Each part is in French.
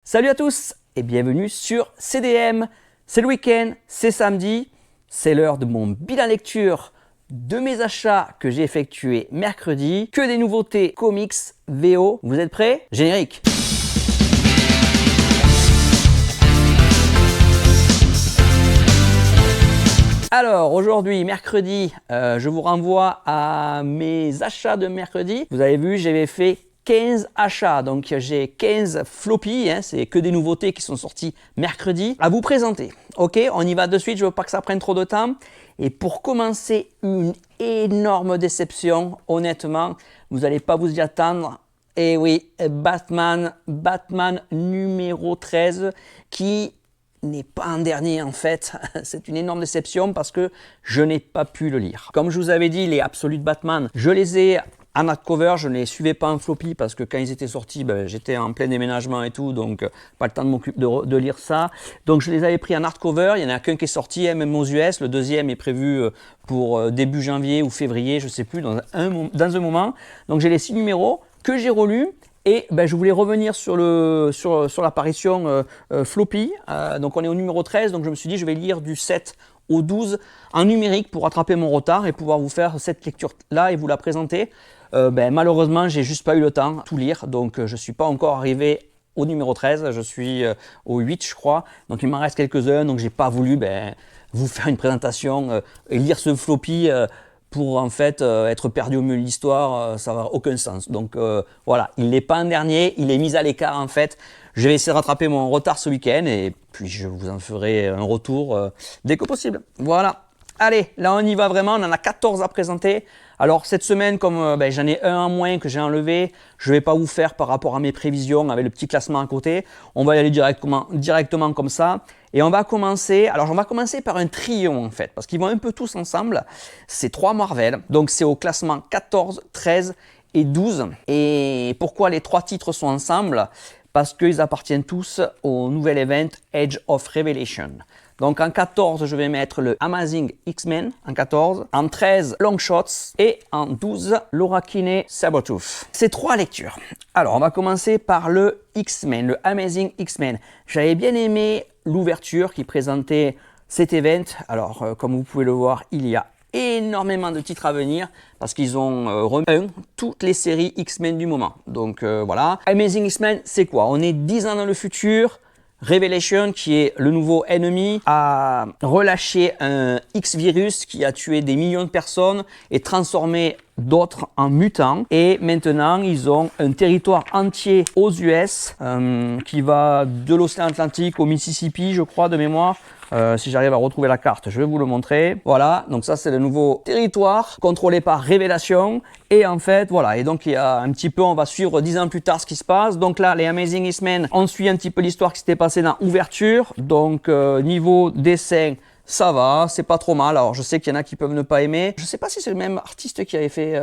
Salut à tous et bienvenue sur CDM. C'est le week-end, c'est samedi, c'est l'heure de mon bilan lecture de mes achats que j'ai effectués mercredi. Que des nouveautés comics, VO. Vous êtes prêts? Générique. Alors aujourd'hui, mercredi, je vous renvoie à mes achats de mercredi. Vous avez vu, j'avais fait 15 achats, donc j'ai 15 floppies, c'est que des nouveautés qui sont sorties mercredi à vous présenter. Ok, on y va de suite, je veux pas que ça prenne trop de temps. Et pour commencer, une énorme déception, honnêtement, vous n'allez pas vous y attendre. Et oui, Batman numéro 13 qui n'est pas un dernier en fait. C'est une énorme déception parce que je n'ai pas pu le lire. Comme je vous avais dit, les Absolute Batman, je les ai en hardcover, je ne les suivais pas en floppy parce que quand ils étaient sortis, j'étais en plein déménagement et tout, donc pas le temps de lire ça. Donc je les avais pris en hardcover, il n'y en a qu'un qui est sorti, même aux US, le deuxième est prévu pour début janvier ou février, je ne sais plus, dans un moment. Donc j'ai les 6 numéros que j'ai relus. Et je voulais revenir sur l'apparition floppy. Donc on est au numéro 13, donc je me suis dit je vais lire du 7 au 12 en numérique pour rattraper mon retard et pouvoir vous faire cette lecture-là et vous la présenter. Malheureusement, j'ai juste pas eu le temps de tout lire, donc je suis pas encore arrivé au numéro 13, je suis au 8 je crois, donc il m'en reste quelques-uns, donc j'ai pas voulu vous faire une présentation et lire ce floppy pour en fait être perdu au milieu de l'histoire, ça n'a aucun sens. Donc voilà, il n'est pas un dernier, il est mis à l'écart en fait. Je vais essayer de rattraper mon retard ce week-end et puis je vous en ferai un retour dès que possible. Voilà. Allez, là on y va vraiment, on en a 14 à présenter. Alors cette semaine, comme j'en ai un en moins que j'ai enlevé, je ne vais pas vous faire par rapport à mes prévisions avec le petit classement à côté. On va y aller directement comme ça. Et on va commencer par un trio en fait, parce qu'ils vont un peu tous ensemble. C'est 3 Marvel, donc c'est au classement 14, 13 et 12. Et pourquoi les 3 titres sont ensemble? Parce qu'ils appartiennent tous au nouvel event Age of Revelation. Donc en 14, je vais mettre le Amazing X-Men en 14, en 13, Long Shots et en 12, Laura Kinney Sabretooth. Ces 3 lectures. Alors on va commencer par le X-Men, le Amazing X-Men. J'avais bien aimé l'ouverture qui présentait cet event. Alors comme vous pouvez le voir, il y a énormément de titres à venir parce qu'ils ont remis toutes les séries X-Men du moment. Donc voilà. Amazing X-Men, c'est quoi? On est 10 ans dans le futur. Revelation, qui est le nouveau ennemi, a relâché un X-virus qui a tué des millions de personnes et transformé d'autres en mutants. Et maintenant, ils ont un territoire entier aux US qui va de l'océan Atlantique au Mississippi, je crois, de mémoire. Si j'arrive à retrouver la carte, je vais vous le montrer. Voilà, donc ça c'est le nouveau territoire contrôlé par Révélation. Et en fait, voilà, et donc il y a un petit peu, on va suivre 10 ans plus tard ce qui se passe. Donc là, les Amazing X-Men, on suit un petit peu l'histoire qui s'était passée dans Ouverture. Donc niveau dessin, ça va, c'est pas trop mal. Alors je sais qu'il y en a qui peuvent ne pas aimer. Je sais pas si c'est le même artiste qui avait fait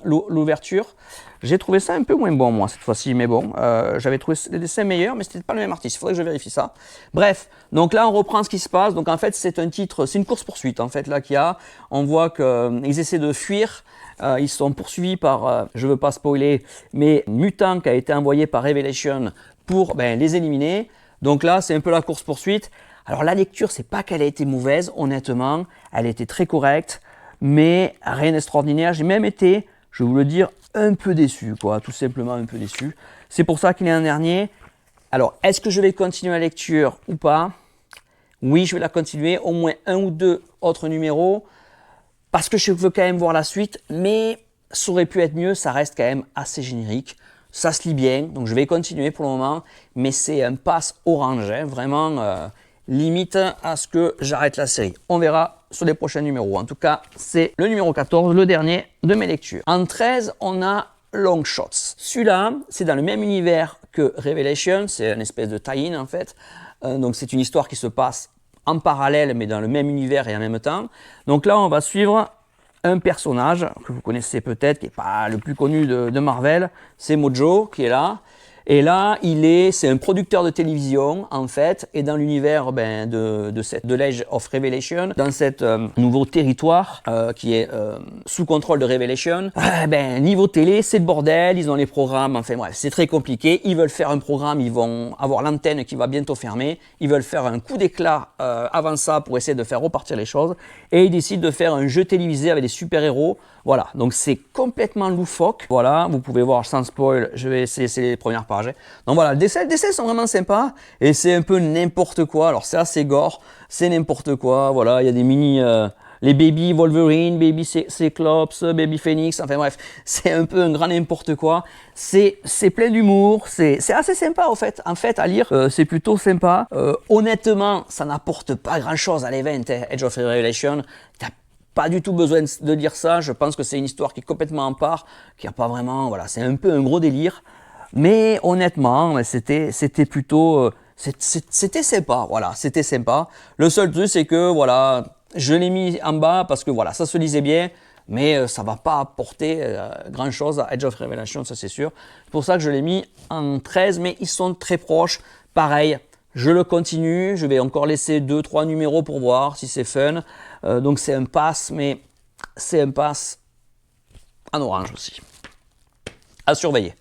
l'ouverture. J'ai trouvé ça un peu moins bon moi cette fois-ci, mais bon, j'avais trouvé les dessins meilleurs, mais c'était pas le même artiste. Il faudrait que je vérifie ça. Bref, donc là on reprend ce qui se passe. Donc en fait c'est un titre, c'est une course-poursuite en fait là qu'il y a. On voit qu'ils essaient de fuir. Ils sont poursuivis par, je veux pas spoiler, mais mutant qui a été envoyé par Revelation pour les éliminer. Donc là c'est un peu la course-poursuite. Alors la lecture, c'est pas qu'elle a été mauvaise, honnêtement, elle était très correcte, mais rien d'extraordinaire. J'ai même été, je vais vous le dire, un peu déçu, quoi, tout simplement un peu déçu. C'est pour ça qu'il est un dernier. Alors, est-ce que je vais continuer la lecture ou pas? Oui, je vais la continuer, au moins 1 ou 2 autres numéros, parce que je veux quand même voir la suite, mais ça aurait pu être mieux, ça reste quand même assez générique. Ça se lit bien, donc je vais continuer pour le moment, mais c'est un pass orange, vraiment... limite à ce que j'arrête la série. On verra sur les prochains numéros. En tout cas, c'est le numéro 14, le dernier de mes lectures. En 13, on a Long Shots. Celui-là, c'est dans le même univers que Revelation. C'est une espèce de tie-in en fait. Donc c'est une histoire qui se passe en parallèle, mais dans le même univers et en même temps. Donc là, on va suivre un personnage que vous connaissez peut-être, qui n'est pas le plus connu de Marvel. C'est Mojo qui est là. Et là, c'est un producteur de télévision, en fait, et dans l'univers de l'Age of Revelation, dans cet nouveau territoire qui est sous contrôle de Revelation, niveau télé, c'est le bordel, ils ont les programmes, enfin bref, c'est très compliqué. Ils veulent faire un programme, ils vont avoir l'antenne qui va bientôt fermer, ils veulent faire un coup d'éclat avant ça pour essayer de faire repartir les choses, et ils décident de faire un jeu télévisé avec des super-héros. Voilà, donc c'est complètement loufoque. Voilà, vous pouvez voir sans spoil, je vais essayer, c'est les premières pages. Donc voilà, les dessins sont vraiment sympas et c'est un peu n'importe quoi. Alors c'est assez gore, c'est n'importe quoi. Voilà, il y a des mini, les baby Wolverine, baby Cyclops, baby Phoenix, enfin bref, c'est un peu un grand n'importe quoi. C'est plein d'humour, c'est assez sympa en fait à lire, c'est plutôt sympa. Honnêtement, ça n'apporte pas grand chose à l'event, Age of Revelation. Pas du tout besoin de dire ça, je pense que c'est une histoire qui est complètement en part, qui a pas vraiment, voilà, c'est un peu un gros délire, mais honnêtement, c'était plutôt, c'était sympa, voilà, c'était sympa. Le seul truc, c'est que, voilà, je l'ai mis en bas parce que, voilà, ça se lisait bien, mais ça va pas apporter grand chose à Age of Revelation, ça c'est sûr. C'est pour ça que je l'ai mis en 13, mais ils sont très proches, pareil. Je le continue, je vais encore laisser 2-3 numéros pour voir si c'est fun. Donc c'est un pass, mais c'est un pass en orange aussi. À surveiller.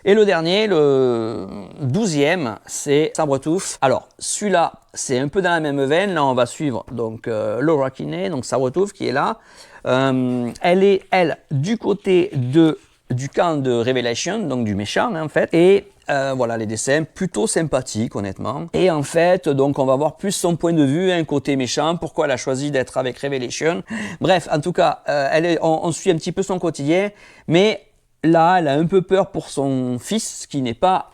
Et le dernier, le 12e, c'est Sabretooth. Alors celui-là, c'est un peu dans la même veine. Là, on va suivre donc Laura Kinney, donc Sabretooth qui est là. Elle est, du côté du camp de Revelation, donc du méchant en fait. Et voilà les dessins plutôt sympathiques honnêtement. Et en fait, donc on va voir plus son point de vue, un côté méchant, pourquoi elle a choisi d'être avec Revelation. Bref, en tout cas, on suit un petit peu son quotidien, mais là, elle a un peu peur pour son fils qui n'est pas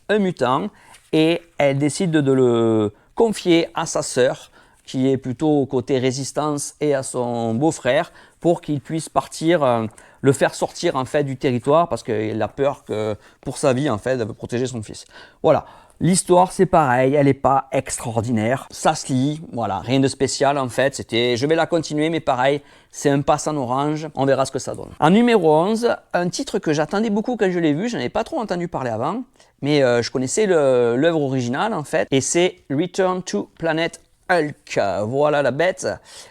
un mutant et elle décide de le confier à sa sœur qui est plutôt au côté résistance et à son beau-frère pour qu'il puisse partir, le faire sortir en fait du territoire parce qu'il a peur que pour sa vie en fait, elle veut protéger son fils. Voilà. L'histoire c'est pareil, elle n'est pas extraordinaire, ça se lit, voilà, rien de spécial en fait, je vais la continuer mais pareil, c'est un pass en orange, on verra ce que ça donne. En numéro 11, un titre que j'attendais beaucoup quand je l'ai vu, je n'avais pas trop entendu parler avant, mais je connaissais l'œuvre originale en fait, et c'est Return to Planet Hulk, voilà la bête.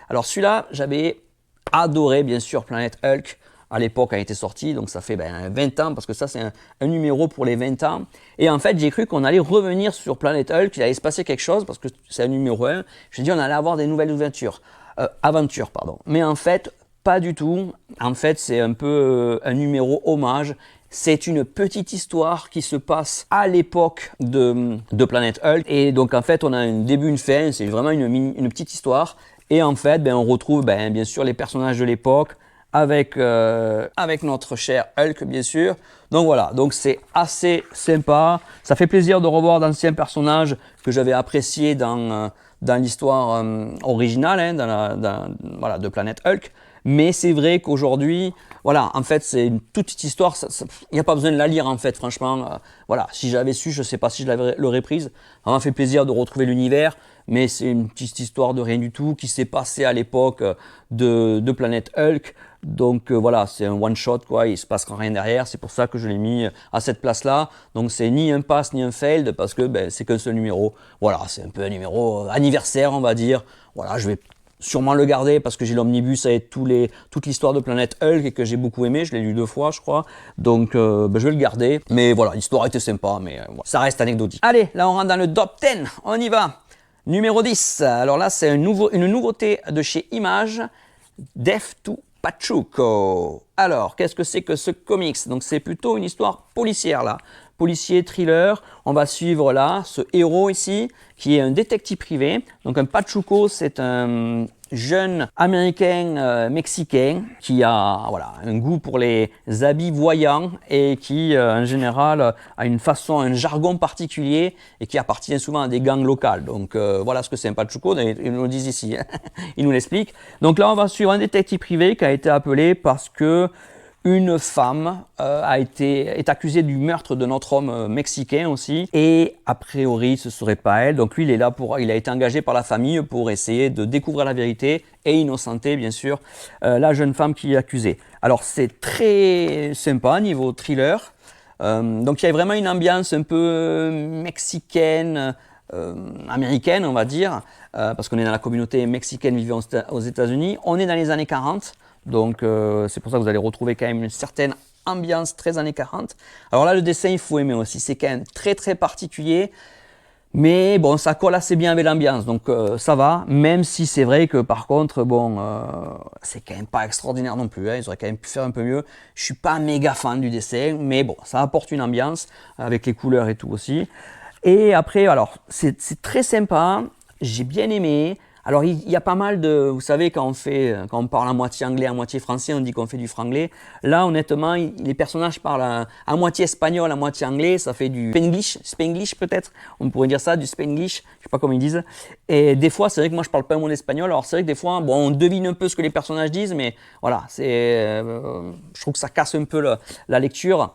Alors celui-là, j'avais adoré bien sûr Planet Hulk, à l'époque quand il était sorti, donc ça fait 20 ans, parce que ça c'est un numéro pour les 20 ans. Et en fait, j'ai cru qu'on allait revenir sur Planet Hulk, il allait se passer quelque chose, parce que c'est un numéro 1. Je me dis on allait avoir des nouvelles aventures. Mais en fait, pas du tout. En fait, c'est un peu un numéro hommage. C'est une petite histoire qui se passe à l'époque de Planet Hulk. Et donc en fait, on a un début, une fin, c'est vraiment une petite histoire. Et en fait, on retrouve bien sûr les personnages de l'époque, avec notre cher Hulk bien sûr. Donc voilà, donc c'est assez sympa. Ça fait plaisir de revoir d'anciens personnages que j'avais appréciés dans l'histoire originale voilà, de Planet Hulk. Mais c'est vrai qu'aujourd'hui, voilà, en fait c'est une toute petite histoire, il n'y a pas besoin de la lire en fait, franchement. Voilà, si j'avais su, je ne sais pas si je l'aurais prise. Ça m'a fait plaisir de retrouver l'univers, mais c'est une petite histoire de rien du tout qui s'est passée à l'époque de Planet Hulk. Donc voilà, c'est un one shot quoi, il se passe rien derrière, c'est pour ça que je l'ai mis à cette place là. Donc c'est ni un pass ni un failed parce que c'est qu'un seul numéro. Voilà, c'est un peu un numéro anniversaire on va dire. Voilà, je vais sûrement le garder parce que j'ai l'omnibus avec toute l'histoire de Planet Hulk et que j'ai beaucoup aimé, je l'ai lu 2 fois je crois. Donc je vais le garder. Mais voilà, l'histoire était sympa, mais voilà, ça reste anecdotique. Allez, là on rentre dans le top 10, on y va. Numéro 10, alors là c'est une nouveauté de chez Image, Death to Pachuco. Alors, qu'est-ce que c'est que ce comics? Donc c'est plutôt une histoire policière là. Policier, thriller. On va suivre là ce héros ici qui est un détective privé. Donc un Pachuco, c'est un jeune américain mexicain qui a voilà, un goût pour les habits voyants et qui en général a une façon, un jargon particulier et qui appartient souvent à des gangs locales. Donc voilà ce que c'est un Pachuco, ils nous le disent ici, ils nous l'expliquent. Donc là on va suivre un détective privé qui a été appelé parce que une femme est accusée du meurtre de notre homme mexicain aussi et a priori ce serait pas elle, donc lui il a été engagé par la famille pour essayer de découvrir la vérité et innocenter bien sûr la jeune femme qui est accusée. Alors c'est très sympa niveau thriller, Donc il y a vraiment une ambiance un peu mexicaine, américaine on va dire, parce qu'on est dans la communauté mexicaine vivant aux États-Unis. On est dans les années 40, donc c'est pour ça que vous allez retrouver quand même une certaine ambiance très années 40. Alors là le dessin il faut aimer aussi, c'est quand même très très particulier. Mais bon, ça colle assez bien avec l'ambiance, donc ça va, même si c'est vrai que par contre, bon, c'est quand même pas extraordinaire non plus, hein, ils auraient quand même pu faire un peu mieux. Je suis pas méga fan du dessin, mais bon, ça apporte une ambiance, avec les couleurs et tout aussi. Et après, alors, c'est très sympa, j'ai bien aimé. Alors, il y a pas mal de, vous savez, quand on parle à moitié anglais, à moitié français, on dit qu'on fait du franglais. Là, honnêtement, les personnages parlent à moitié espagnol, à moitié anglais. Ça fait du Spanglish peut-être. On pourrait dire ça, du Spanglish. Je sais pas comment ils disent. Et des fois, c'est vrai que moi, je parle pas un mot d'espagnol. Alors, c'est vrai que des fois, bon, on devine un peu ce que les personnages disent, mais voilà, je trouve que ça casse un peu la lecture.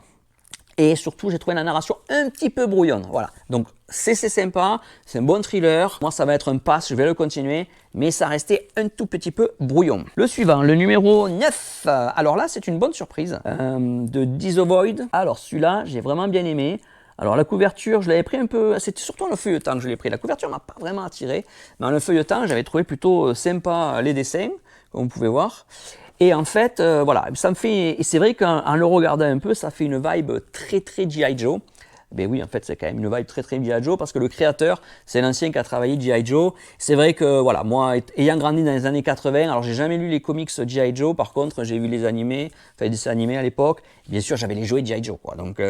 Et surtout, j'ai trouvé la narration un petit peu brouillonne. Voilà. Donc, c'est sympa, c'est un bon thriller. Moi, ça va être un pass, je vais le continuer, mais ça restait un tout petit peu brouillon. Le suivant, le numéro 9. Alors là, c'est une bonne surprise de Disavoid. Alors, celui-là, j'ai vraiment bien aimé. Alors, la couverture, je l'avais pris un peu. C'était surtout en le feuilletant que je l'ai pris. La couverture m'a pas vraiment attiré, mais en le feuilletant, j'avais trouvé plutôt sympa les dessins, comme vous pouvez voir. Et en fait, voilà, ça me fait, et c'est vrai qu'en le regardant un peu, ça fait une vibe très très G.I. Joe. Ben oui, en fait, c'est quand même une vibe très très G.I. Joe parce que le créateur, c'est l'ancien qui a travaillé G.I. Joe. C'est vrai que, voilà, moi, ayant grandi dans les années 80, alors j'ai jamais lu les comics G.I. Joe, par contre, j'ai vu les animés, enfin les dessins animés à l'époque. Bien sûr, j'avais les jouets G.I. Joe, quoi. Donc,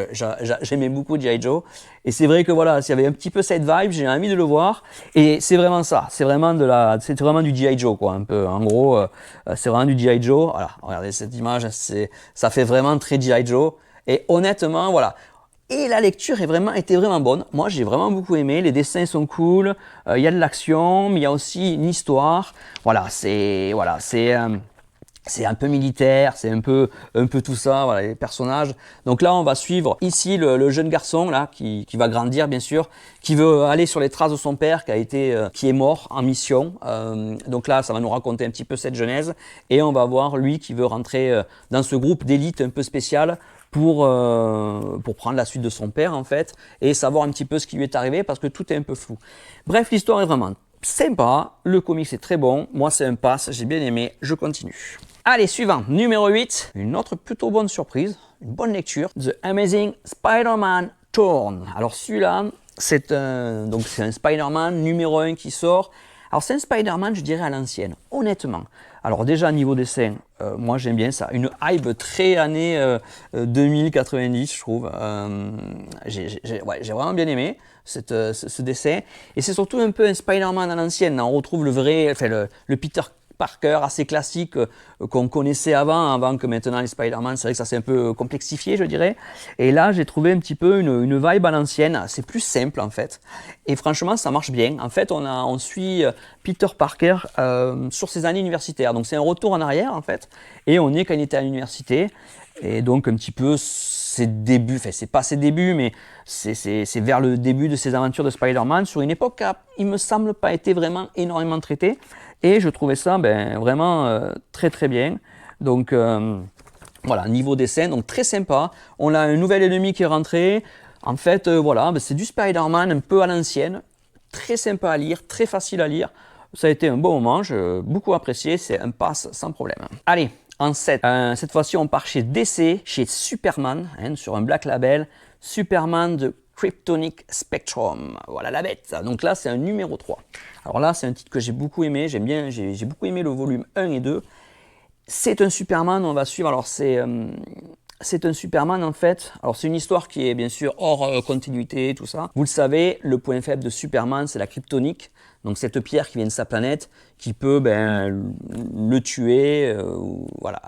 j'aimais beaucoup G.I. Joe. Et c'est vrai que, voilà, s'il y avait un petit peu cette vibe, j'ai envie de le voir. Et c'est vraiment ça, c'est vraiment du G.I. Joe, quoi, un peu. En gros, c'est vraiment du G.I. Joe. Voilà, regardez cette image, ça fait vraiment très G.I. Joe. Et honnêtement, voilà. Et la lecture était vraiment bonne. Moi, j'ai vraiment beaucoup aimé. Les dessins sont cool. Il y a de l'action, mais il y a aussi une histoire. Voilà, c'est un peu militaire, c'est un peu tout ça. Voilà, les personnages. Donc là, on va suivre ici le jeune garçon là qui va grandir, bien sûr, qui veut aller sur les traces de son père qui est mort en mission. Donc là, ça va nous raconter un petit peu cette genèse. Et on va voir lui qui veut rentrer dans ce groupe d'élite un peu spécial pour prendre la suite de son père en fait et savoir un petit peu ce qui lui est arrivé parce que tout est un peu flou. Bref, l'histoire est vraiment sympa, le comics est très bon, moi c'est un pass, j'ai bien aimé, je continue. Allez, suivant, numéro 8, une autre plutôt bonne surprise, une bonne lecture, The Amazing Spider-Man Torn. Alors celui-là, c'est un Spider-Man numéro 1 qui sort. Alors c'est un Spider-Man, je dirais à l'ancienne, honnêtement. Alors déjà niveau dessin, moi j'aime bien ça, une hype très années 2090 je trouve. J'ai vraiment bien aimé ce dessin. Et c'est surtout un peu un Spider-Man à l'ancienne, on retrouve le Peter Parker assez classique qu'on connaissait avant que maintenant les Spider-Man, c'est vrai que ça s'est un peu complexifié je dirais. Et là j'ai trouvé un petit peu une vibe à l'ancienne, c'est plus simple en fait. Et franchement ça marche bien. En fait on suit Peter Parker sur ses années universitaires. Donc c'est un retour en arrière en fait. Et on est quand il était à l'université. Et donc un petit peu ses débuts, enfin c'est pas ses débuts mais c'est vers le début de ses aventures de Spider-Man sur une époque qui a, il me semble, pas été vraiment énormément traitée. Et je trouvais ça vraiment très très bien. Donc voilà, niveau dessin, donc très sympa. On a un nouvel ennemi qui est rentré. En fait, voilà, c'est du Spider-Man un peu à l'ancienne. Très sympa à lire, très facile à lire. Ça a été un bon moment, j'ai beaucoup apprécié. C'est un pass sans problème. Allez, en 7. Cette fois-ci, on part chez DC, chez Superman, sur un Black Label. Superman de Kryptonic Spectrum, voilà la bête. Donc là c'est un numéro 3. Alors là c'est un titre que j'ai beaucoup aimé, j'ai beaucoup aimé le volume 1 et 2. C'est un Superman, on va suivre, alors c'est un Superman en fait, alors c'est une histoire qui est bien sûr hors continuité, tout ça. Vous le savez, le point faible de Superman c'est la kryptonique, donc cette pierre qui vient de sa planète, qui peut le tuer, voilà,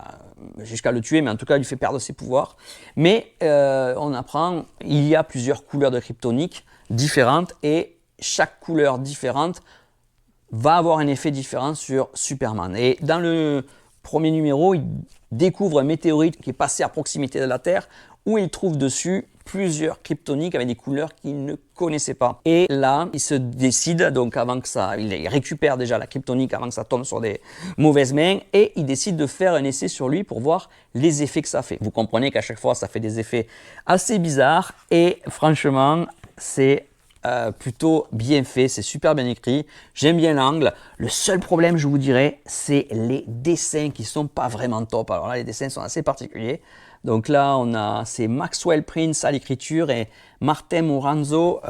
jusqu'à le tuer, mais en tout cas il lui fait perdre ses pouvoirs. Mais on apprend, il y a plusieurs couleurs de kryptonique différentes, et chaque couleur différente va avoir un effet différent sur Superman. Et dans le premier numéro, il découvre un météorite qui est passé à proximité de la Terre, où il trouve dessus plusieurs kryptoniques avec des couleurs qu'il ne connaissait pas. Et là, il se décide, donc avant que ça, il récupère déjà la kryptonique avant que ça tombe sur des mauvaises mains, et il décide de faire un essai sur lui pour voir les effets que ça fait. Vous comprenez qu'à chaque fois, ça fait des effets assez bizarres, et franchement, c'est plutôt bien fait, c'est super bien écrit, j'aime bien l'angle. Le seul problème, je vous dirais, c'est les dessins qui sont pas vraiment top. Alors là, les dessins sont assez particuliers. Donc là, c'est Maxwell Prince à l'écriture et Martin Moranzo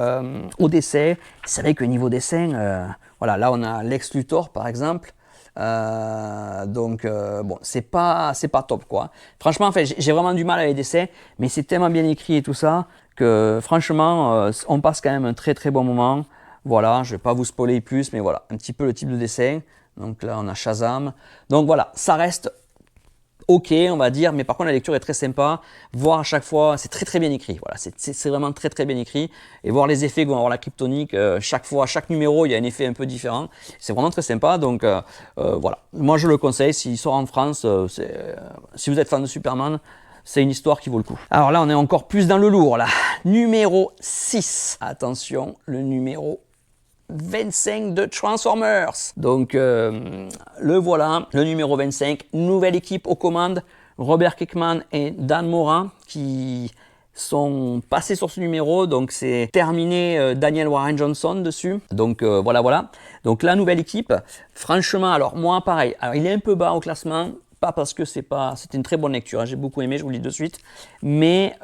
au dessin. C'est vrai que niveau dessin, voilà, là on a Lex Luthor par exemple. Bon, c'est pas top quoi. Franchement, en fait, j'ai vraiment du mal avec les dessins, mais c'est tellement bien écrit et tout ça que franchement, on passe quand même un très très bon moment. Voilà, je vais pas vous spoiler plus, mais voilà, un petit peu le type de dessin. Donc là, on a Shazam. Donc voilà, ça reste ok, on va dire, mais par contre la lecture est très sympa. Voir à chaque fois, c'est très très bien écrit. Voilà, c'est vraiment très très bien écrit. Et voir les effets que va avoir la kryptonique, chaque fois, chaque numéro, il y a un effet un peu différent. C'est vraiment très sympa. Donc voilà, moi je le conseille. S'il sort en France, si vous êtes fan de Superman, c'est une histoire qui vaut le coup. Alors là, on est encore plus dans le lourd. Là, numéro 6. Attention, le numéro 25 de Transformers. Donc le voilà, le numéro 25, nouvelle équipe aux commandes, Robert Kirkman et Dan Mora qui sont passés sur ce numéro, donc c'est terminé Daniel Warren Johnson dessus. Donc voilà. Donc la nouvelle équipe, franchement, alors moi pareil, alors il est un peu bas au classement. Pas parce que c'était une très bonne lecture, hein, j'ai beaucoup aimé, je vous le dis de suite, mais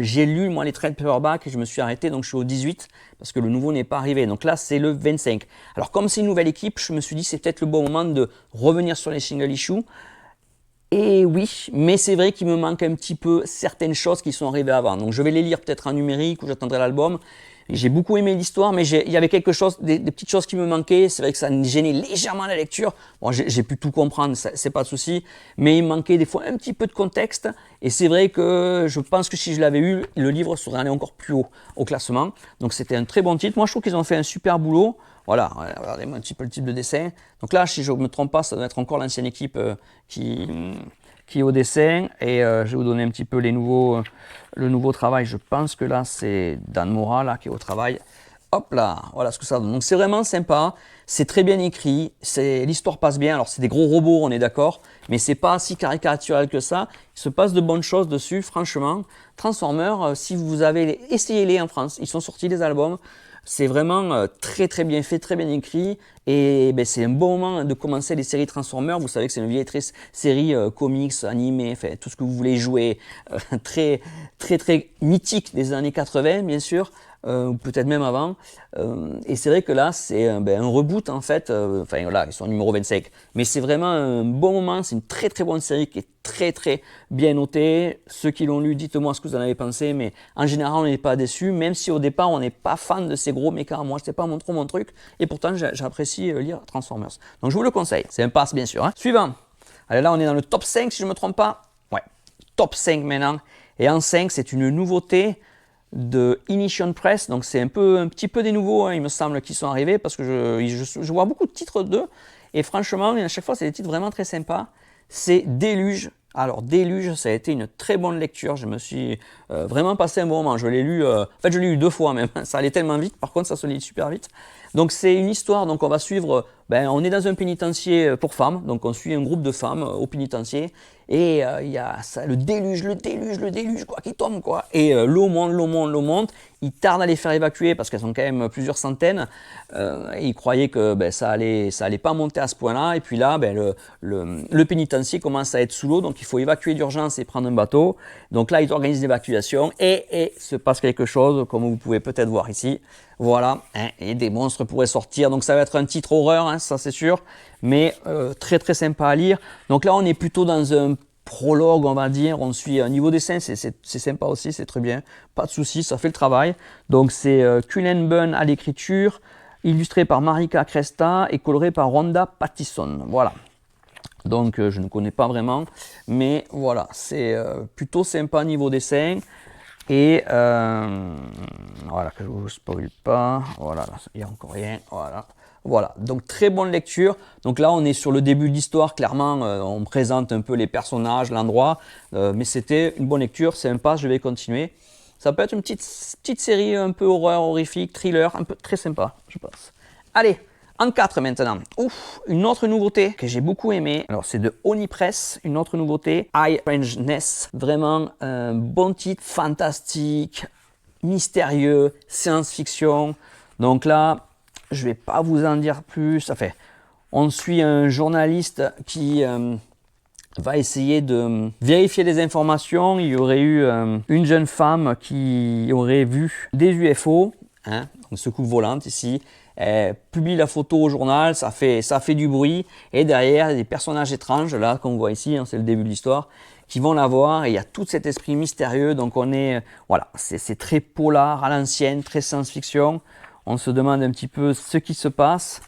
j'ai lu moi les trade paperback et je me suis arrêté, donc je suis au 18 parce que le nouveau n'est pas arrivé, donc là c'est le 25. Alors comme c'est une nouvelle équipe, je me suis dit c'est peut-être le bon moment de revenir sur les single issues, et oui, mais c'est vrai qu'il me manque un petit peu certaines choses qui sont arrivées avant, donc je vais les lire peut-être en numérique ou j'attendrai l'album. J'ai beaucoup aimé l'histoire, mais il y avait quelque chose, des petites choses qui me manquaient. C'est vrai que ça gênait légèrement la lecture. Bon, j'ai pu tout comprendre, c'est pas de souci, mais il me manquait des fois un petit peu de contexte. Et c'est vrai que je pense que si je l'avais eu, le livre serait allé encore plus haut au classement. Donc c'était un très bon titre. Moi, je trouve qu'ils ont fait un super boulot. Voilà, regardez-moi un petit peu le type de dessin. Donc là, si je ne me trompe pas, ça doit être encore l'ancienne équipe qui est au dessin, et je vais vous donner un petit peu le nouveau travail. Je pense que là c'est Dan Mora là, qui est au travail. Hop là, voilà ce que ça donne. Donc c'est vraiment sympa, c'est très bien écrit, l'histoire passe bien. Alors c'est des gros robots, on est d'accord, mais c'est pas si caricatural que ça. Il se passe de bonnes choses dessus, franchement. Transformers, si vous avez essayez-les en France, ils sont sortis les albums. C'est vraiment très très bien fait, très bien écrit, et c'est un bon moment de commencer les séries Transformers. Vous savez que c'est une vieille série comics, animée, enfin, tout ce que vous voulez jouer, très très très mythique des années 80 bien sûr, ou peut-être même avant. Et c'est vrai que là c'est un reboot en fait, enfin voilà, ils sont au numéro 25, mais c'est vraiment un bon moment, c'est une très très bonne série qui est très très bien notée. Ceux qui l'ont lu, dites-moi ce que vous en avez pensé, mais en général on n'est pas déçu, même si au départ on n'est pas fan de ces gros mechas. Moi c'est pas trop mon truc, et pourtant j'apprécie lire Transformers. Donc je vous le conseille, c'est un pass bien sûr. Hein. Suivant, allez là on est dans le top 5 si je ne me trompe pas. Ouais, top 5 maintenant. Et en 5 c'est une nouveauté de Initiation Press, donc c'est un petit peu des nouveaux, hein, il me semble, qui sont arrivés, parce que je vois beaucoup de titres d'eux, et franchement, à chaque fois, c'est des titres vraiment très sympas. C'est Déluge. Alors, Déluge, ça a été une très bonne lecture, je me suis vraiment passé un bon moment. Je l'ai lu, en fait, je l'ai lu 2 fois même, ça allait tellement vite, par contre, ça se lit super vite. Donc, c'est une histoire, donc on va suivre, on est dans un pénitencier pour femmes, donc on suit un groupe de femmes au pénitencier, et il y a ça, le déluge quoi, qui tombe quoi, et l'eau monte, ils tardent à les faire évacuer parce qu'elles sont quand même plusieurs centaines, et ils croyaient que ça allait pas monter à ce point-là, et puis là le pénitencier commence à être sous l'eau, donc il faut évacuer d'urgence et prendre un bateau. Donc là ils organisent l'évacuation, et se passe quelque chose, comme vous pouvez peut-être voir ici. Voilà, hein, et des monstres pourraient sortir, donc ça va être un titre horreur, hein, ça c'est sûr, mais très très sympa à lire. Donc là on est plutôt dans un prologue, on va dire, on suit un niveau dessin, c'est sympa aussi, c'est très bien, pas de soucis, ça fait le travail. Donc c'est Cullen Bunn à l'écriture, illustré par Marika Cresta et coloré par Rhonda Pattison, voilà. Donc je ne connais pas vraiment, mais voilà, c'est plutôt sympa niveau dessin. Et voilà, que je ne vous spoil pas, voilà, il n'y a encore rien, voilà, donc très bonne lecture. Donc là on est sur le début de l'histoire, clairement on présente un peu les personnages, l'endroit, mais c'était une bonne lecture, c'est un pas, je vais continuer. Ça peut être une petite série un peu horreur, horrifique, thriller, un peu très sympa, je pense. Allez, en 4 maintenant. Ouf, une autre nouveauté que j'ai beaucoup aimé. Alors, c'est de Onipress, une autre nouveauté. High Strangeness. Vraiment un bon titre, fantastique, mystérieux, science-fiction. Donc là, je vais pas vous en dire plus. Enfin, on suit un journaliste qui va essayer de vérifier les informations. Il y aurait eu une jeune femme qui aurait vu des UFO, hein, une soucoupe volante ici. Elle publie la photo au journal, ça fait du bruit. Et derrière, il y a des personnages étranges, là, comme on voit ici, hein, c'est le début de l'histoire, qui vont la voir. Et il y a tout cet esprit mystérieux. Donc on est, voilà, c'est très polar à l'ancienne, très science-fiction. On se demande un petit peu ce qui se passe.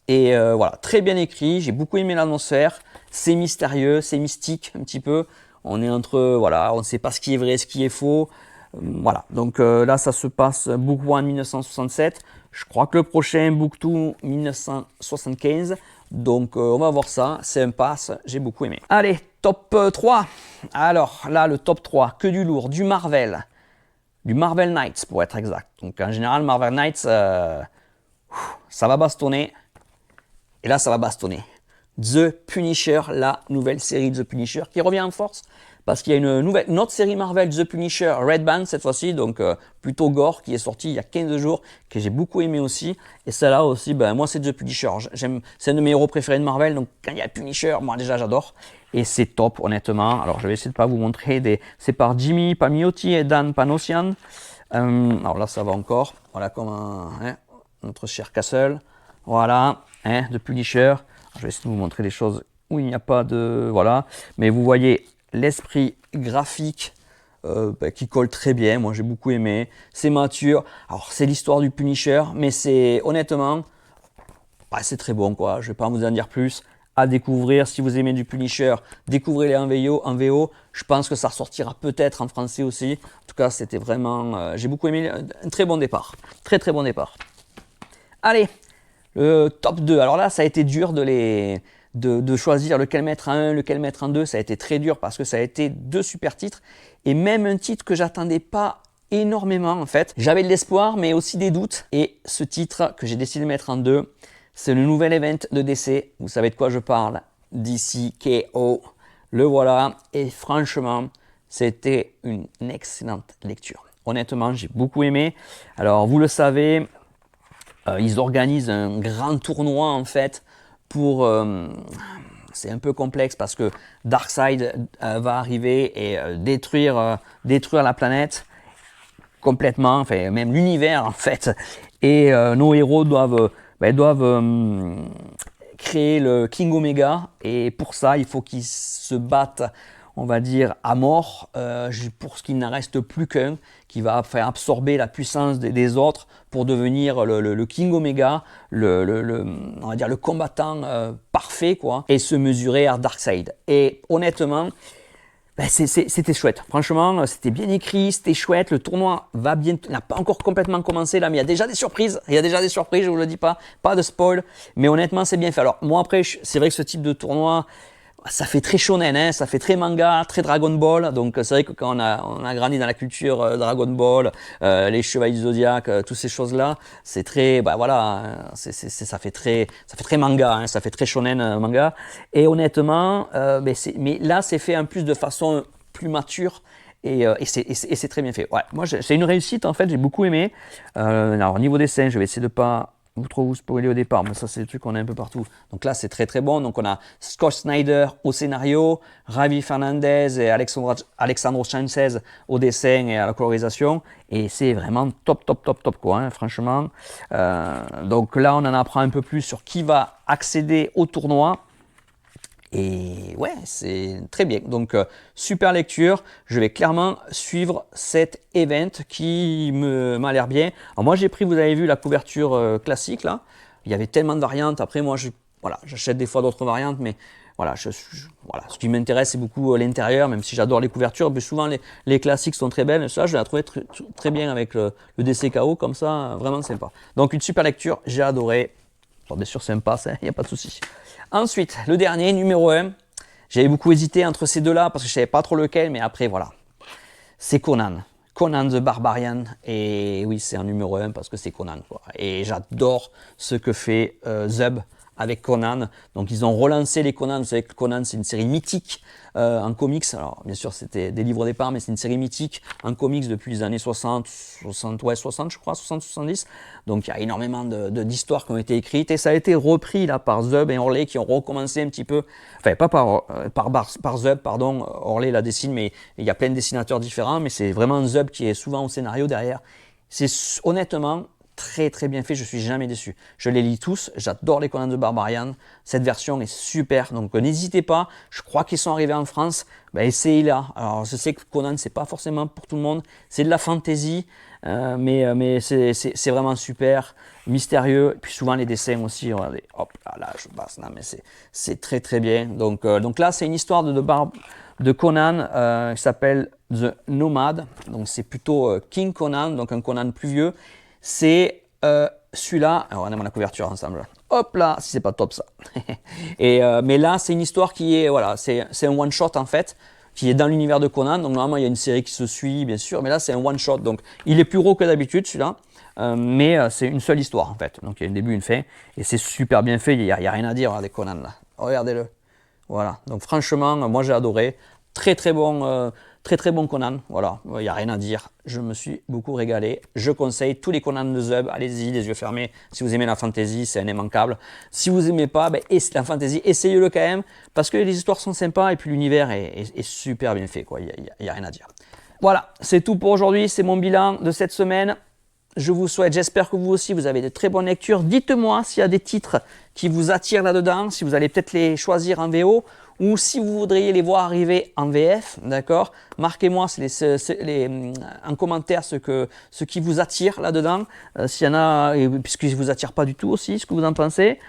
Et voilà, très bien écrit, j'ai beaucoup aimé l'atmosphère, c'est mystérieux, c'est mystique un petit peu. On est entre, voilà, on ne sait pas ce qui est vrai, ce qui est faux. Voilà, donc là ça se passe Book 1 1967. Je crois que le prochain Book 2 1975. Donc on va voir ça, c'est un pass, j'ai beaucoup aimé. Allez, top 3. Alors là, le top 3, que du lourd, du Marvel Knights pour être exact. Donc en général, Marvel Knights, ça va bastonner. Et là, ça va bastonner. The Punisher, la nouvelle série de The Punisher qui revient en force parce qu'il y a une autre série Marvel, The Punisher Red Band cette fois-ci, donc plutôt gore, qui est sortie il y a 15 jours, que j'ai beaucoup aimé aussi. Et celle-là aussi, ben, moi c'est The Punisher. C'est un de mes héros préférés de Marvel, donc quand il y a Punisher, moi déjà j'adore. Et c'est top, honnêtement. Alors je vais essayer de ne pas vous montrer. C'est par Jimmy Palmiotti et Dan Panosian. Alors là, ça va encore. Voilà comme notre cher Castle. Voilà, hein, de Punisher. Alors, je vais essayer de vous montrer des choses où il n'y a pas de... Voilà, mais vous voyez l'esprit graphique qui colle très bien. Moi, j'ai beaucoup aimé. C'est mature. Alors, c'est l'histoire du Punisher, mais c'est honnêtement, c'est très bon, quoi. Je ne vais pas vous en dire plus. À découvrir. Si vous aimez du Punisher, découvrez-les en VO. Je pense que ça ressortira peut-être en français aussi. En tout cas, c'était vraiment... j'ai beaucoup aimé. Un très bon départ. Très, très bon départ. Allez, le top 2. Alors là, ça a été dur de choisir lequel mettre en 1, lequel mettre en 2. Ça a été très dur parce que ça a été 2 super titres. Et même un titre que j'attendais pas énormément en fait. J'avais de l'espoir mais aussi des doutes. Et ce titre que j'ai décidé de mettre en 2, c'est le nouvel event de DC. Vous savez de quoi je parle. DC KO. Le voilà. Et franchement, c'était une excellente lecture. Honnêtement, j'ai beaucoup aimé. Alors, vous le savez, ils organisent un grand tournoi en fait pour... c'est un peu complexe parce que Darkseid va arriver et détruire la planète complètement, enfin même l'univers en fait. Et nos héros doivent créer le King Omega et pour ça il faut qu'ils se battent, on va dire, à mort pour ce qu'il n'en reste plus qu'un qui va faire absorber la puissance des autres pour devenir le King Omega, on va dire le combattant parfait quoi, et se mesurer à Darkseid. Et honnêtement, c'était chouette. Franchement, c'était bien écrit, c'était chouette. Le tournoi va bien, n'a pas encore complètement commencé là, mais il y a déjà des surprises. Je vous le dis pas de spoil. Mais honnêtement, c'est bien fait. Alors moi après, c'est vrai que ce type de tournoi, ça fait très shonen, hein, ça fait très manga, très Dragon Ball. Donc c'est vrai que quand on a grandi dans la culture Dragon Ball, les Chevaliers du Zodiac, toutes ces choses-là, c'est très, ça fait très manga, hein, ça fait très shonen manga. Et honnêtement, mais là c'est fait en plus de façon plus mature. Et c'est très bien fait. Ouais, moi c'est une réussite en fait, j'ai beaucoup aimé. Alors au niveau dessin, je vais essayer de pas vous spoiler au départ, mais ça c'est le truc qu'on a un peu partout. Donc là c'est très très bon. Donc on a Scott Snyder au scénario, Javi Fernandez et Alexandro Sanchez au dessin et à la colorisation. Et c'est vraiment top quoi, hein, franchement. Donc là on en apprend un peu plus sur qui va accéder au tournoi. Et ouais, c'est très bien. Donc, super lecture. Je vais clairement suivre cet event qui m'a l'air bien. Alors moi, j'ai pris, vous avez vu, la couverture classique là. Il y avait tellement de variantes. Après, moi, j'achète des fois d'autres variantes, mais voilà, ce qui m'intéresse, c'est beaucoup l'intérieur, même si j'adore les couvertures. Mais souvent, les classiques sont très belles. Et ça, je l'ai trouvé très bien avec le DCKO, comme ça, vraiment sympa. Donc, une super lecture. J'ai adoré. Bon, bien sûr, c'est un pass, il n'y a pas de souci. Ensuite, le dernier, numéro 1. J'avais beaucoup hésité entre ces deux-là parce que je ne savais pas trop lequel, mais après, voilà. C'est Conan. Conan the Barbarian, et oui, c'est un numéro 1 parce que c'est Conan, quoi. Et j'adore ce que fait Zub avec Conan. Donc ils ont relancé les Conan. Vous savez que Conan, c'est une série mythique en comics. Alors bien sûr, c'était des livres au départ, mais c'est une série mythique en comics depuis les années 60 je crois, 60-70. Donc il y a énormément d'histoires qui ont été écrites, et ça a été repris là par Zub et Orley qui ont recommencé un petit peu, enfin pas par Zub, pardon, Orley la dessine, mais il y a plein de dessinateurs différents, mais c'est vraiment Zub qui est souvent au scénario derrière. C'est honnêtement très très bien fait, je suis jamais déçu. Je les lis tous, j'adore les Conan the Barbarian, cette version est super, donc n'hésitez pas, je crois qu'ils sont arrivés en France, essayez-la. Alors je sais que Conan c'est pas forcément pour tout le monde, c'est de la fantasy, mais c'est vraiment super, mystérieux, et puis souvent les dessins aussi, regardez, hop là je passe, non mais c'est très très bien. Donc là c'est une histoire de Conan qui s'appelle The Nomad, donc c'est plutôt King Conan, donc un Conan plus vieux. C'est celui-là, alors on a la couverture ensemble, hop là, si c'est pas top ça. Mais là c'est une histoire qui est, voilà, c'est un one shot en fait, qui est dans l'univers de Conan. Donc normalement il y a une série qui se suit bien sûr, mais là c'est un one shot, donc il est plus gros que d'habitude celui-là, mais c'est une seule histoire en fait, donc il y a un début, une fin, et c'est super bien fait, il y a rien à dire, regardez Conan là, regardez-le, voilà. Donc franchement moi j'ai adoré, très très bon Conan, voilà, il n'y a rien à dire, je me suis beaucoup régalé, je conseille tous les Conan de Zub, allez-y les yeux fermés, si vous aimez la fantasy, c'est un immanquable, si vous n'aimez pas, la fantasy, essayez-le quand même, parce que les histoires sont sympas, et puis l'univers est super bien fait, quoi. Il n'y a rien à dire. Voilà, c'est tout pour aujourd'hui, c'est mon bilan de cette semaine. Je vous souhaite, j'espère que vous aussi, vous avez de très bonnes lectures. Dites-moi s'il y a des titres qui vous attirent là-dedans, si vous allez peut-être les choisir en VO, ou si vous voudriez les voir arriver en VF, d'accord? Marquez-moi en commentaire ce qui vous attire là-dedans, s'il y en a, puisque ça ne vous attire pas du tout aussi, ce que vous en pensez.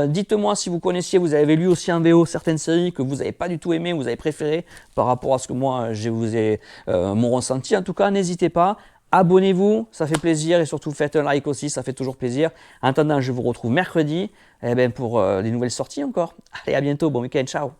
Dites-moi si vous connaissiez, vous avez lu aussi en VO certaines séries que vous n'avez pas du tout aimé, vous avez préféré, par rapport à ce que moi, mon ressenti. En tout cas, n'hésitez pas. Abonnez-vous, ça fait plaisir, et surtout faites un like aussi, ça fait toujours plaisir. En attendant, je vous retrouve mercredi pour des nouvelles sorties encore. Allez, à bientôt, bon week-end, ciao.